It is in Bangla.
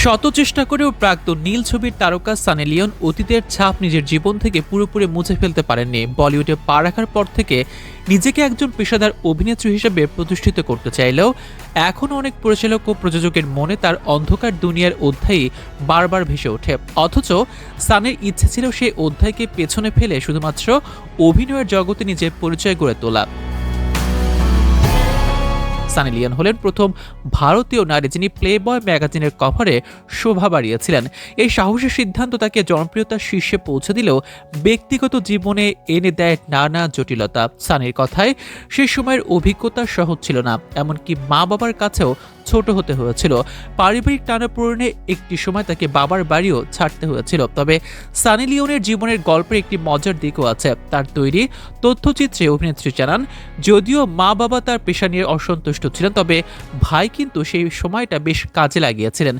শত চেষ্টা করেও প্রাক্তন নীল ছবির তারকা সানি লিওন অতীতের ছাপ নিজের জীবন থেকে পুরোপুরি মুছে ফেলতে পারেননি। বলিউডে পা রাখার পর থেকে নিজেকে একজন পেশাদার অভিনেত্রী হিসেবে প্রতিষ্ঠিত করতে চাইলেও এখনও অনেক পরিচালক ও প্রযোজকের মনে তার অন্ধকার দুনিয়ার অধ্যায়ই বারবার ভেসে ওঠে। অথচ সানির ইচ্ছে ছিল সেই অধ্যায়কে পেছনে ফেলে শুধুমাত্র অভিনয়ের জগতে নিজের পরিচয় গড়ে তোলা। সানি লিওন হলেন প্রথম ভারতীয় নারী যিনি প্লেবয় ম্যাগাজিনের কভারে শোভা বাড়িয়েছিলেন। এই সাহসী সিদ্ধান্ত তাকে জনপ্রিয়তার শীর্ষে পৌঁছে দিলেও ব্যক্তিগত জীবনে এনে দেয় নানা জটিলতা। সানির কথায় সে সময়ের অভিজ্ঞতা সহজ ছিল না, এমনকি মা বাবার কাছেও ছোট হতে হয়েছিল। পারিবারিক টানাপোড়েনে একটি সময় তাকে বাবার বাড়িও ছাড়তে হয়েছিল। তবে সানি লিওনের জীবনের গল্পের একটি মজার দিকও আছে। তার তৈরি তথ্যচিত্রে অভিনেত্রী জানান, যদিও মা বাবা তার পেশা নিয়ে অসন্তুষ্ট ছিলেন, তবে ভাই কিন্তু সেই সময়টা বেশ কাজে লাগিয়েছিলেন।